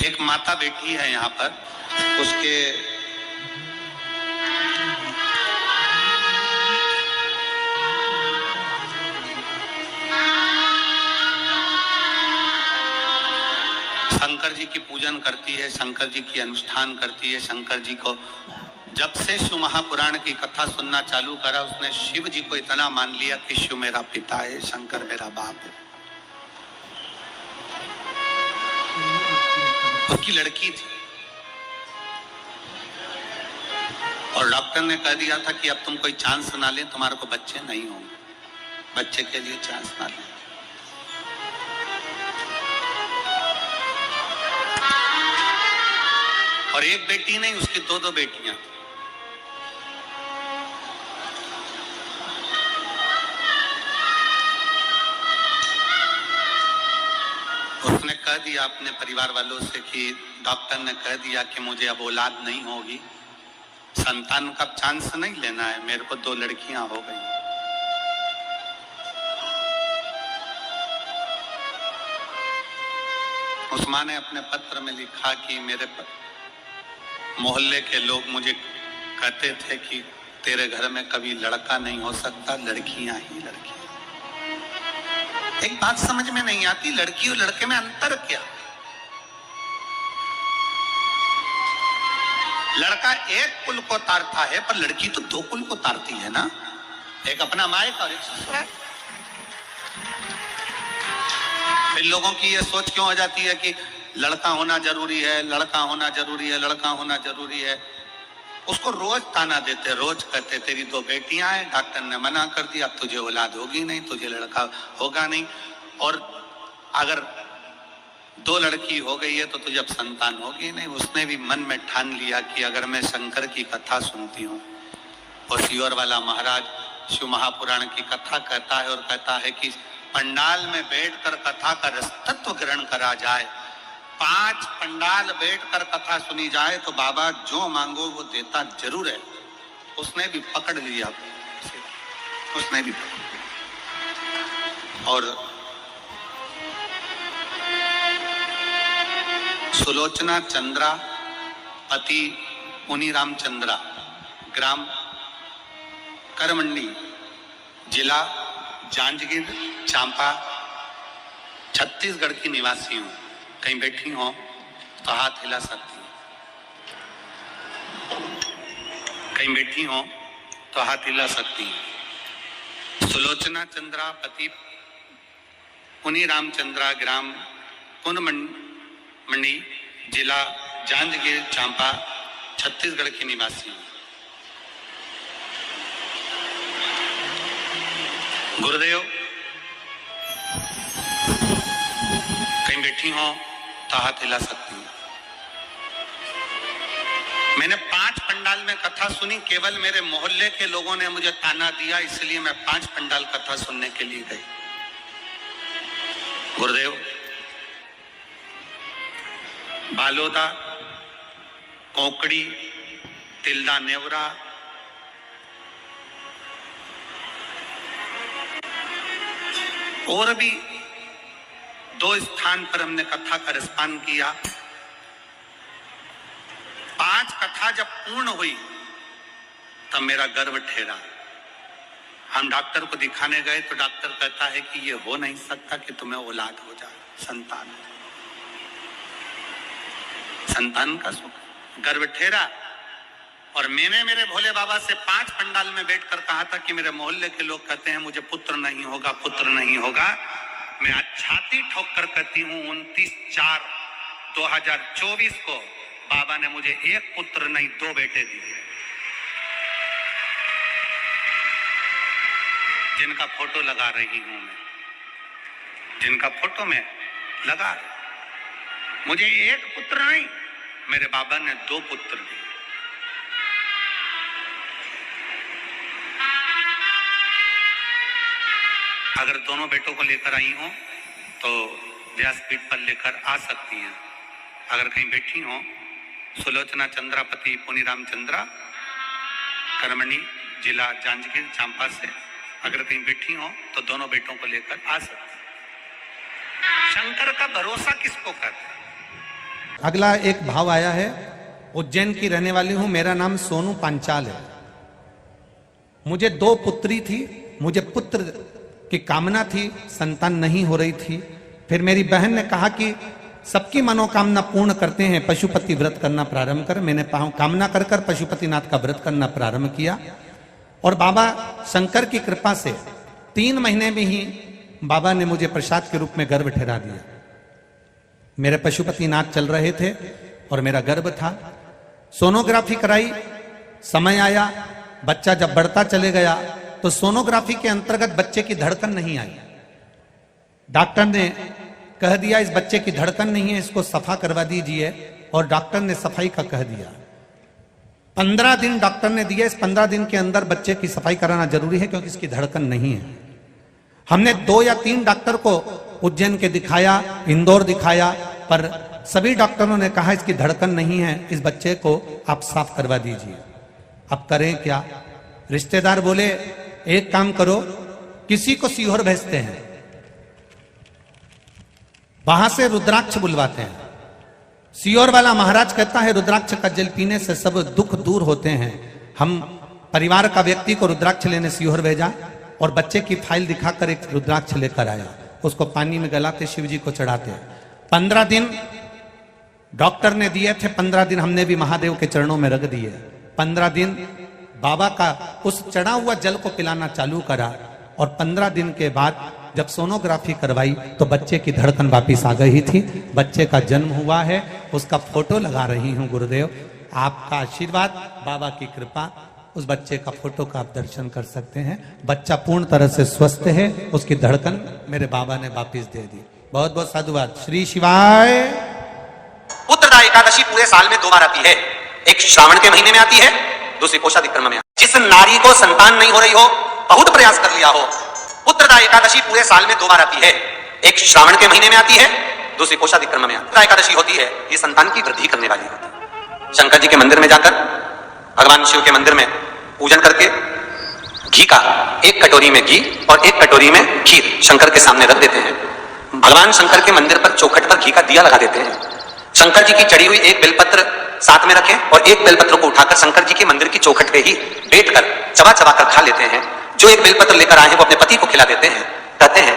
एक माता बेटी है यहाँ पर, उसके शंकर जी की पूजन करती है, शंकर जी की अनुष्ठान करती है। शंकर जी को जब से शिव महापुराण की कथा सुनना चालू करा, उसने शिव जी को इतना मान लिया कि शिव मेरा पिता है, शंकर मेरा बाप है। उसकी लड़की थी और डॉक्टर ने कह दिया था कि अब तुम कोई चांस ना ले, तुम्हारे को बच्चे नहीं होंगे, बच्चे के लिए चांस ना ले। और एक बेटी नहीं, उसकी दो बेटियां थी। उसने कह दिया अपने परिवार वालों से कि डॉक्टर ने कह दिया कि मुझे अब औलाद नहीं होगी, संतान का चांस नहीं लेना है, मेरे को 2 लड़कियां हो गई। उस माँ ने अपने पत्र में लिखा कि मेरे मोहल्ले के लोग मुझे कहते थे कि तेरे घर में कभी लड़का नहीं हो सकता, लड़कियां ही लड़कियां। एक बात समझ में नहीं आती, लड़की और लड़के में अंतर क्या? लड़का एक कुल को तारता है, पर लड़की तो 2 कुल को तारती है ना, एक अपना मायका और एक ससुराल। फिर लोगों की ये सोच क्यों हो जाती है कि लड़का होना जरूरी है, लड़का होना जरूरी है, लड़का होना जरूरी है। उसको रोज ताना देते, रोज कहते तेरी 2 बेटियां हैं, डॉक्टर ने मना कर दिया, अब तुझे औलाद होगी नहीं, तुझे लड़का होगा नहीं। और अगर 2 लड़की हो गई है तो तुझे अब संतान होगी नहीं। उसने भी मन में ठान लिया कि अगर मैं शंकर की कथा सुनती हूँ, और सीहोर वाला महाराज शिव महापुराण की कथा कहता है और कहता है कि पंडाल में बैठकर कथा का रसतत्व ग्रहण करा जाए, 5 पंडाल बैठकर कथा सुनी जाए तो बाबा जो मांगो वो देता जरूर है। उसने भी पकड़ लिया, उसने भी पकड़ लिया। और सुलोचना चंद्रा पति पुनीराम चंद्रा, ग्राम करमंडी, जिला जांजगीर चांपा, छत्तीसगढ़ की निवासी हूं। कहीं बैठी हो तो हाथ हिला सकती हूँ, कहीं बैठी हो तो हाथ हिला सकती हूँ। सुलोचना चंद्रा पति पुनीराम चंद्रा, ग्राम कुनमंडी, जिला जांजगीर चांपा, छत्तीसगढ़ की निवासी हूँ। गुरुदेव, कहीं बैठी हो तो हाथ हिला सकती हूँ। मैंने 5 पंडाल में कथा सुनी, केवल मेरे मोहल्ले के लोगों ने मुझे ताना दिया, इसलिए मैं 5 पंडाल कथा सुनने के लिए गई। गुरुदेव, बालोदा, कोंकड़ी, तिल्दा नेवरा, और भी 2 स्थान पर हमने कथा का रसपान किया। 5 कथा जब पूर्ण हुई तब मेरा गर्व ठहरा। हम डॉक्टर को दिखाने गए तो डॉक्टर कहता है कि ये हो नहीं सकता कि तुम्हें औलाद हो जाए, संतान। संतान का सुख, गर्व ठहरा। और मैंने मेरे भोले बाबा से 5 पंडाल में बैठकर कहा था कि मेरे मोहल्ले के लोग कहते हैं मुझे पुत्र नहीं होगा, पुत्र नहीं होगा। मैं आज छाती ठोक कर कहती हूँ 29/4/2024 को बाबा ने मुझे 1 पुत्र नहीं 2 बेटे दिए, जिनका फोटो लगा रही हूं मैं, जिनका फोटो में लगा रही। मुझे 1 पुत्र नहीं, मेरे बाबा ने 2 पुत्र दिए। अगर दोनों बेटों को लेकर आई हो तो व्यासपीठ पर लेकर आ सकती हैं। अगर कहीं बैठी हो, सुलोचना चंद्रा पति पुनीराम चंद्रा, करमणी, जिला जांजगीर चांपा से अगर कहीं बैठी हो तो दोनों बेटों को लेकर आ सकती। शंकर का भरोसा किसको कहते हैं? अगला एक भाव आया है, उज्जैन की रहने वाली हूं, मेरा नाम सोनू पांचाल है। मुझे 2 पुत्री थी, मुझे पुत्र की कामना थी, संतान नहीं हो रही थी। फिर मेरी बहन ने कहा कि सबकी मनोकामना पूर्ण करते हैं, पशुपति व्रत करना प्रारंभ कर। मैंने कामना कर कर पशुपतिनाथ का व्रत करना प्रारंभ किया और बाबा शंकर की कृपा से 3 महीने में ही बाबा ने मुझे प्रसाद के रूप में गर्भ ठहरा दिया। मेरे पशुपतिनाथ चल रहे थे और मेरा गर्भ था। सोनोग्राफी कराई, समय आया, बच्चा जब बढ़ता चले गया तो सोनोग्राफी के अंतर्गत बच्चे की धड़कन नहीं आई। डॉक्टर ने कह दिया इस बच्चे की धड़कन नहीं है, इसको सफा करवा दीजिए, और डॉक्टर ने सफाई का कह दिया। 15 दिन डॉक्टर ने दिया, इस 15 दिन के अंदर बच्चे की सफाई कराना जरूरी है क्योंकि इसकी धड़कन नहीं है। हमने 2 या 3 डॉक्टर को उज्जैन के दिखाया, इंदौर दिखाया, पर सभी डॉक्टरों ने कहा इसकी धड़कन नहीं है, इस बच्चे को आप साफ करवा दीजिए। अब करें क्या? रिश्तेदार बोले एक काम करो, किसी को सीहोर भेजते हैं, वहां से रुद्राक्ष बुलवाते हैं। सीहोर वाला महाराज कहता है रुद्राक्ष का जल पीने से सब दुख दूर होते हैं। हम परिवार का व्यक्ति को रुद्राक्ष लेने सीहोर भेजा और बच्चे की फाइल दिखाकर एक रुद्राक्ष लेकर आया, उसको पानी में गलाते शिव जी को चढ़ाते। 15 दिन डॉक्टर ने दिए थे, 15 दिन हमने भी महादेव के चरणों में रख दिए। 15 दिन बाबा का उस चढ़ा हुआ जल को पिलाना चालू करा और 15 दिन के बाद जब सोनोग्राफी करवाई तो बच्चे की धड़कन वापिस आ गई थी। बच्चे का जन्म हुआ है, उसका फोटो लगा रही हूं गुरुदेव, आपका आशीर्वाद, बाबा की कृपा, उस बच्चे का फोटो का आप दर्शन कर सकते हैं। बच्चा पूर्ण तरह से स्वस्थ है, उसकी धड़कन मेरे बाबा ने वापिस दे दी। बहुत बहुत साधुवाद। श्री शिवाय। पुत्रदा एकादशी पूरे साल में 2 बार आती है, एक श्रावण के महीने में आती है, दूसरी कोषाधिक क्रम में। जिस नारी को संतान नहीं हो रही हो, बहुत प्रयास कर लिया हो, पुत्रदा एकादशी पूरे साल में 2 बार आती है, एक श्रावण के महीने में आती है, दूसरी कोषाधिक क्रम में। पुत्रदा एकादशी होती है, ये संतान की वृद्धि करने वाली होती है। शंकर जी के मंदिर में जाकर, भगवान शिव के मंदिर में पूजन करके घी का 1 कटोरी में घी और 1 कटोरी में खीर शंकर के सामने रख देते हैं। भगवान शंकर के मंदिर पर चौखट पर घी का दिया लगा देते हैं। शंकर जी की चढ़ी हुई 1 बेलपत्र साथ में रखें और 1 बेलपत्र को उठाकर शंकर जी के मंदिर की चौखट पे ही बैठकर चबा चबा कर खा लेते हैं। जो 1 बेलपत्र लेकर आए हैं वो अपने पति को खिला देते हैं। कहते हैं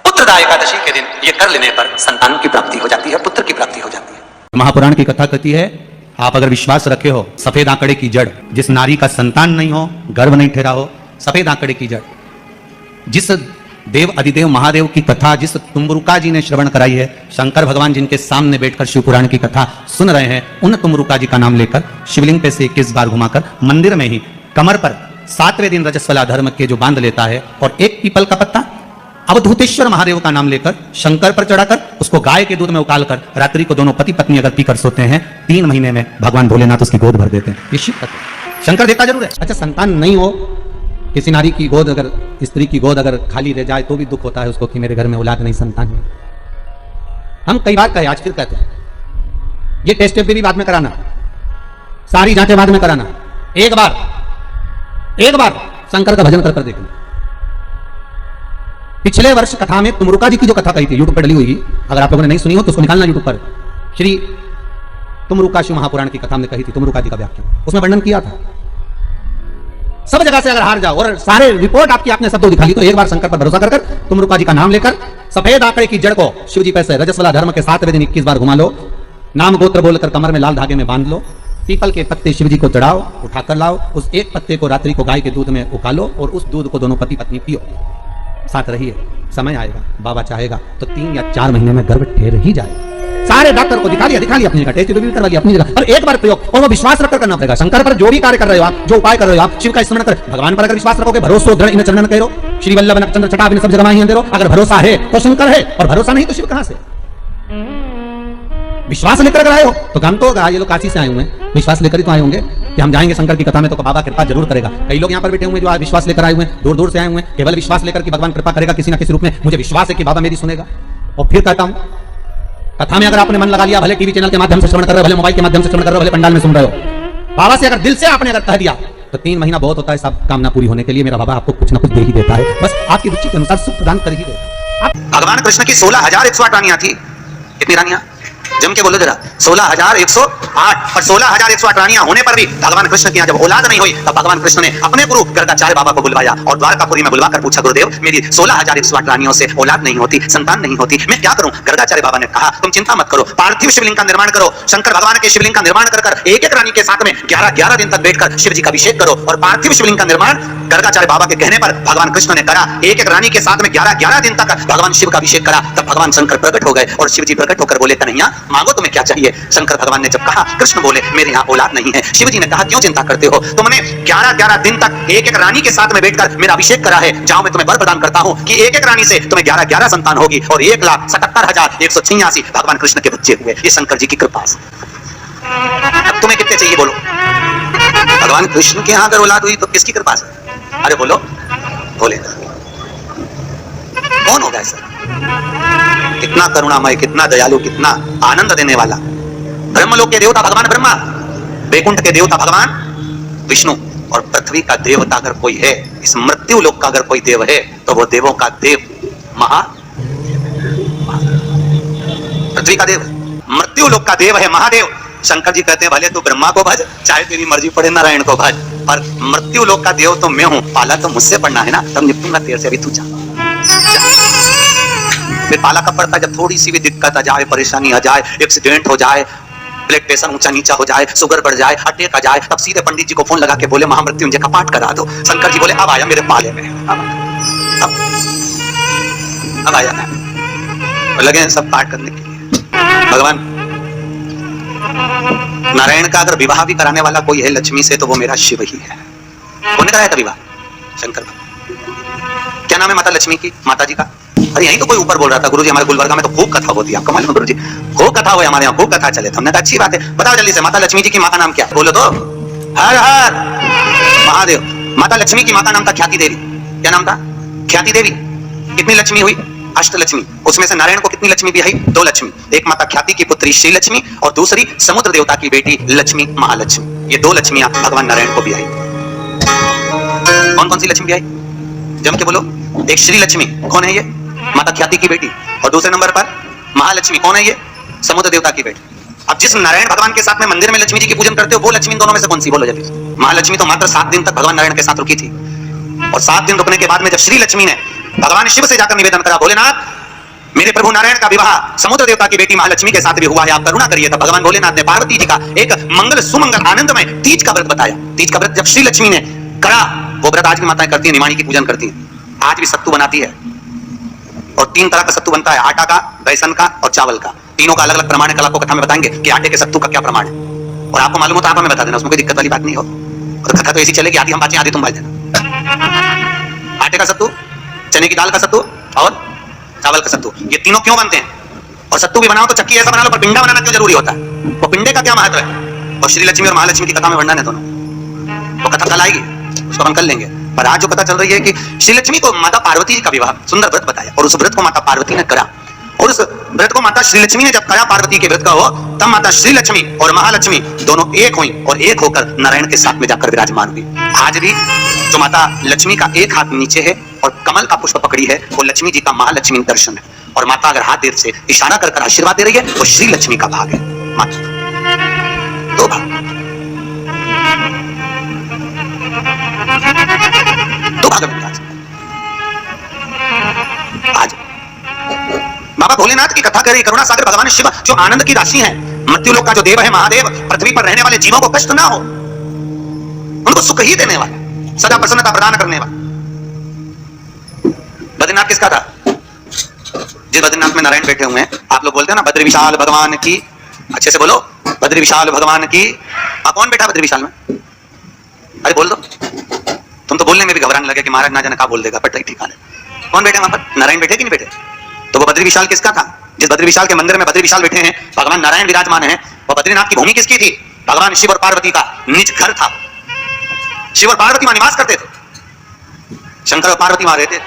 पुत्रदा एकादशी के दिन ये कर लेने पर संतान की प्राप्ति हो जाती है, पुत्र की प्राप्ति हो जाती है। महापुराण की कथा कहती है, आप अगर विश्वास रखे हो, सफेद आंकड़े की जड़, जिस नारी का संतान नहीं हो, गर्भ नहीं ठहरा हो, सफेद आंकड़े की जड़, जिस देव अधिदेव महादेव की कथा जिस तुमरुका जी ने श्रवण कराई है, शंकर भगवान जिनके सामने बैठकर शिव पुराण की कथा सुन रहे हैं, उन तुमरुका जी का नाम लेकर शिवलिंग पे से 21 बार घुमाकर मंदिर में ही कमर पर 7वें दिन रजस्वला धर्म के जो बांध लेता है और 1 पीपल का पत्ता अवधूतेश्वर महादेव का नाम लेकर शंकर पर चढ़ाकर उसको गाय के दूध में उकालकर रात्रि को दोनों पति पत्नी अगर पीकर सोते हैं, 3 महीने में भगवान भोलेनाथ उसकी गोद भर देते हैं। ये शिव कथा। शंकर देता जरूर है। अच्छा, संतान नहीं हो, किसी नारी की गोद अगर, स्त्री की गोद अगर खाली रह जाए तो भी दुख होता है उसको कि मेरे घर में औलाद नहीं, संतान नहीं। हम कई बार कहे, आज फिर कहते हैं, ये टेस्ट भी बाद में कराना, सारी जांचें बाद में कराना, एक बार शंकर का भजन कर कर देखना। पिछले वर्ष कथा में तुमरुका जी की जो कथा कही थी, यूट्यूब पर डली हुई, अगर आप लोगों ने नहीं सुनी हो तो उसको निकालना यूट्यूब पर। श्री तुमरुका शिव महापुराण की कथा हमने कही थी, तुमरुका जी का व्याख्यान, उसमें वर्णन किया था। सब जगह से अगर हार जाओ और सारे रिपोर्ट आपकी आपने सब दिखा ली, तो एक बार शंकर पर भरोसा कर तुमरुका जी का नाम लेकर सफेद आंकड़े की जड़ को शिव जी पैसे रजस्वला धर्म के 7वें दिन 21 बार घुमा लो, नाम गोत्र बोलकर कमर में लाल धागे में बांध लो, पीपल के पत्ते शिव जी को चढ़ाओ, उठाकर लाओ, उस 1 पत्ते को रात्रि को गाय के दूध में उकालो और उस दूध को दोनों पति पत्नी पियो, साथ रहिए। समय आएगा, बाबा चाहेगा तो 3 या 4 महीने में गर्भ ठहर ही जाएगा। सारे डॉक्टर को दिखा लिया अपनी जगह, टेस्ट भी करवा लिया अपनी जगह, और एक बार प्रयोग, और वो विश्वास रखकर करना पड़ेगा। शंकर पर जो भी कार्य कर रहे हो आप, जो उपाय कर रहे हो आप, शिव का स्मरण कर, भगवान पर अगर विश्वास रखोगे, भरोसा दृढ़ इन चरणन करो, श्री वल्लभ नक्षत्र छटा बिन सब जगह ही अंधेरो। अगर भरोसा है तो शंकर है, और भरोसा नहीं तो शिव कहां से? विश्वास लेकर अगर आए हो तो गम तो होगा। ये लोग काशी से आए हुए हैं, विश्वास लेकर ही तो आए होंगे कि हम जाएंगे शंकर की कथा में तो बाबा कृपा जरूर करेगा। कई लोग यहाँ पर बैठे हुए जो आज विश्वास लेकर आए हुए हैं, दूर दूर से आए हुए हैं, केवल विश्वास लेकर कि भगवान कृपा करेगा किसी ना किसी रूप में, मुझे विश्वास है कि बाबा मेरी सुनेगा। और फिर कहता हूं, कथा में अगर आपने मन लगा लिया, भले टीवी चैनल के माध्यम से श्रवण कर रहे हो, भले मोबाइल के माध्यम से श्रवण कर रहे हो, भले पंडाल में सुन रहे हो, बाबा से अगर दिल से आपने अगर कह दिया तो 3 महीना बहुत होता है सब कामना पूरी होने के लिए। मेरा बाबा आपको कुछ ना कुछ दे ही देता है, बस आपकी रुचि के अनुसार सुख प्रदान कर ही देता है। भगवान कृष्ण की 16,108 रानियां थी। कितनी रानियां? जम के बोलो जरा, 16,108 और 16,108 रानियां होने पर भी भगवान कृष्ण की यहाँ जब औलाद नहीं हुई तब भगवान कृष्ण ने अपने गुरु गर्गाचार्य बाबा को बुलवाया और द्वारकापुरी में बुलवाकर पूछा, गुरुदेव मेरी 16,108 रानियों से औलाद नहीं होती, संतान नहीं होती, मैं क्या करूं? गर्गाचार्य बाबा ने कहा, तुम चिंता मत करो, पार्थिव शिवलिंग का निर्माण करो, शंकर भगवान के शिवलिंग का निर्माण कर एक एक रानी के साथ में 11 दिन तक बैठकर शिव जी का अभिषेक करो। और पार्थिव शिवलिंग का निर्माण गर्गाचार्य बाबा के कहने पर भगवान कृष्ण ने करा, एक एक रानी के साथ में 11 दिन तक भगवान शिव का अभिषेक करा। तब भगवान शंकर प्रकट हो गए और शिव जी प्रकट होकर बोले, कन्हैया मांगो तुम्हें क्या चाहिए? शंकर भगवान ने जब कहा, कृष्ण बोले, मेरे यहाँ औलाद नहीं है। शिव जी ने कहा, क्यों चिंता करते हो? तुमने 11 दिन तक एक एक रानी के साथ में बैठकर मेरा अभिषेक करा है, जाओ मैं तुम्हें वर प्रदान करता हूं कि एक एक रानी से तुम्हें 11 संतान होगी और 1,77,186 भगवान कृष्ण के बच्चे हुए। ये शंकर जी की कृपा से। अब तुम्हें कितने चाहिए बोलो? भगवान कृष्ण के यहाँ अगर औलाद हुई तो किसकी कृपा से? अरे बोलो, बोलेगा कौन होगा ऐसा? कितना करुणामय, कितना दयालु, कितना आनंद देने वाला। ब्रह्मलोक के देवता भगवान ब्रह्मा, वैकुंठ के देवता भगवान विष्णु और पृथ्वी का देवता अगर कोई है, इस मृत्यु लोक का अगर कोई देव है तो वो देवों का देव पृथ्वी का देव, मृत्यु लोक का देव है महादेव। शंकर जी कहते हैं, भले तू ब्रह्मा को भज, चाहे तेरी मर्जी पड़े नारायण को भज, पर मृत्यु लोक का देव तो मैं हूं, पाला तो मुझसे पड़ना है ना, तब निपटूंगा तेरे से, अभी तू जा। फिर पाला कब पड़ता है? जब थोड़ी सी भी दिक्कत आ जाए, परेशानी आ जाए, एक्सीडेंट हो जाए, ब्लड प्रेशर ऊंचा नीचा हो जाए, शुगर बढ़ जाए, अटैक आ जाए, तब सीधे पंडित जी को फोन लगा के बोले, महामृत्युंजय का पाठ करा दो। शंकर जी बोले, अब आया मेरे पाले में, अब आया है। लगे सब पाठ करने के लिए। भगवान नारायण का अगर विवाह भी कराने वाला कोई है लक्ष्मी से तो वो मेरा शिव ही है। कौन कराया था विवाह? शंकर भगवान। क्या नाम है माता लक्ष्मी की, माता जी का? अरे यही तो कोई ऊपर बोल रहा था, गुरुजी हमारे गुलबर्गा में तो खूब कथा होती है, आपको मालूम है गुरुजी? खूब कथा हुई हमारे यहाँ, खूब कथा चले। हमने कहा अच्छी बात है, बताओ जल्दी से माता लक्ष्मी जी की माँ का नाम क्या? बोलो तो। हर हर महादेव। माता लक्ष्मी की माँ का नाम था ख्याति देवी। क्या नाम था? ख्याति देवी। कितनी लक्ष्मी हुई? अष्टलक्ष्मी। उसमें से नारायण को कितनी लक्ष्मी भी आई? 2 लक्ष्मी। एक माता ख्याति की पुत्री श्री लक्ष्मी और दूसरी समुद्र देवता की बेटी लक्ष्मी महालक्ष्मी। ये 2 लक्ष्मियां भगवान नारायण को भी आई। कौन कौन सी लक्ष्मी भी आई? जम के बोलो। एक श्री लक्ष्मी, कौन है ये? माता ख्याति की बेटी। और दूसरे नंबर पर महालक्ष्मी, कौन है ये? समुद्र देवता की बेटी। अब जिस नारायण भगवान के साथ में मंदिर में लक्ष्मी जी की पूजन करते हो, वो लक्ष्मी दोनों में से कौन सी? बोलो जल्दी। महालक्ष्मी तो मात्र 7 दिन तक भगवान नारायण के साथ रुकी थी और 7 दिन रुकने के बाद में जब श्री लक्ष्मी ने भगवान शिव से जाकर निवेदन करा, भोलेनाथ मेरे प्रभु नारायण का विवाह समुद्र देवता की बेटी महालक्ष्मी के साथ भी हुआ है, आप करुणा करिए। तब भगवान भोलेनाथ ने पार्वती जी का एक मंगल सुमंगल आनंदमय तीज का व्रत बताया। तीज का व्रत जब श्री लक्ष्मी ने करा, वो व्रत आज भी माताएं करती है, निमाणी की पूजन करती है, आज भी सत्तू बनाती है। और 3 तरह का सत्तू बनता है, आटा का, बेसन का और चावल का। तीनों का अलग अलग प्रमाण है, कल आपको कथा में बताएंगे कि आटे के सत्तू का क्या प्रमाण है। और आपको मालूम हो तो आप हमें बता देना, उसमें कोई दिक्कत वाली बात नहीं हो। और कथा तो ऐसी चलेगी, आधी हम बातें आधी तुम बात देना। आटे का सत्तू, चने की दाल का सत्तू और चावल का सत्तू, ये तीनों क्यों बनते हैं? और सत्तू भी बनाओ तो चक्की ऐसा बना लो, पर पिंडा बनाना क्यों जरूरी होता है? वो पिंडे का क्या महत्व है? और श्री लक्ष्मी और महालक्ष्मी की कथा में वर्णन है दोनों। वो कथा कल आएगी, उसको हम कर लेंगे। पर आज जो पता चल रही है कि श्री लक्ष्मी को माता पार्वती जी का विवाह सुंदर व्रत बताया और उस व्रत को माता पार्वती ने करा। और उस व्रत को माता श्री लक्ष्मी ने जब करा, पार्वती के व्रत का हो, तब माता श्री लक्ष्मी और महालक्ष्मी दोनों एक हुई और एक होकर नारायण के साथ में जाकर विराजमान हुई। आज भी जो माता लक्ष्मी का एक हाथ नीचे है और कमल का पुष्प पकड़ी है, वो लक्ष्मी जी का महालक्ष्मी दर्शन है। और माता अगर हाथ देर से इशारा कर आशीर्वाद दे रही है, वो श्री लक्ष्मी का भाग है। माता 2 भाग, 2 भाग है आज। बाबा भोलेनाथ की कथा करें, करुणा सागर भगवान शिव जो आनंद की राशि है, मृत्यु लोक का जो देव है महादेव, पृथ्वी पर रहने वाले जीवों को कष्ट ना हो, उनको सुख ही देने वाला, सदा प्रसन्नता प्रदान करने वाला। बद्रीनाथ किसका था? जिस बद्रीनाथ में नारायण बैठे हुए हैं, आप लोग बोलते हैं ना बद्री विशाल भगवान की, अच्छे से बोलो, बद्री विशाल भगवान की। कौन बैठा बद्री विशाल में? अरे बोल दो, तुम तो बोलने में भी घबराने लगे कि महाराज ना जाने क्या बोल देगा, पट्टा ठिकाने। कौन बैठे वहां पर? नारायण बैठे कि नहीं बैठे? तो वो बद्री विशाल किसका था? जिस बद्री विशाल के मंदिर में बद्री विशाल बैठे हैं, भगवान नारायण विराजमान है, वो बद्रीनाथ की भूमि किसकी थी? भगवान शिव और पार्वती का निज घर था। शिव और पार्वती वहां निवास करते थे, शंकर और पार्वती वहां रहते थे।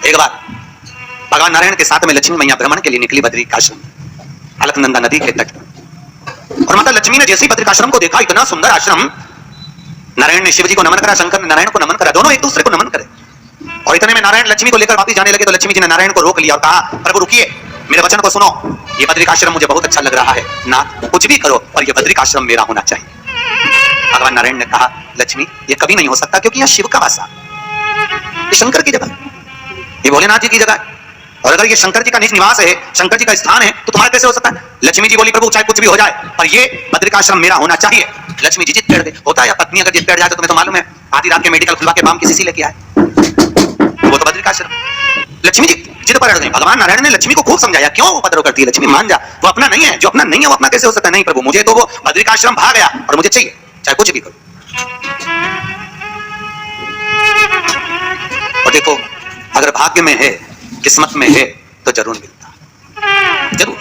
एक बार भगवान नारायण के साथ में लक्ष्मी मैया भ्रमण के लिए निकली बद्रिकाश्रम, अलकनंदा नदी के तट पर। और माता लक्ष्मी ने जैसे ही बद्रिकाश्रम को देखा, इतना सुंदर आश्रम, नारायण ने शिव जी को नमन करा, शंकर ने नारायण को नमन करा, दोनों एक दूसरे को नमन करे। और इतने में नारायण लक्ष्मी को लेकर वापस जाने लगे तो लक्ष्मी जी ने नारायण को रोक लिया और कहा, प्रभु रुकिए, मेरे वचन को सुनो, ये बद्रिकाश्रम मुझे बहुत अच्छा लग रहा है नाथ, कुछ भी करो पर ये बद्रिकाश्रम मेरा होना चाहिए। भगवान नारायण ने कहा लक्ष्मी ये कभी नहीं हो सकता, क्योंकि यह शिव का वासा, ये शंकर की जगह, ये भोलेनाथ जी की जगह है, और अगर ये शंकर जी का निज निवास है, शंकर जी का स्थान है, तो तुम्हारा कैसे हो सकता है? लक्ष्मी जी बोली प्रभु चाहे कुछ भी हो जाए पर ये बद्रिकाश्रम मेरा होना चाहिए। लक्ष्मी जी जिद बैठ गए। होता है पत्नी अगर जिद बैठ जाए तो तुम्हें तो मालूम है, आधी रात के मेडिकल खुलवा के बाम किसी लेके आए, वो तो बद्रिकाश्रम। लक्ष्मी जी जिद पर अड़ गई। भगवान नारायण ने लक्ष्मी को खूब समझाया, क्यों उपद्रव करती है लक्ष्मी, मान जा, वो अपना नहीं है, जो अपना नहीं है वो अपना कैसे हो सकता है? नहीं प्रभु मुझे तो वो बद्रिकाश्रम भाग गया और मुझे चाहिए, चाहे कुछ भी करो। और देखो अगर भाग्य में है, किस्मत में है तो जरूर मिलता, जरूर।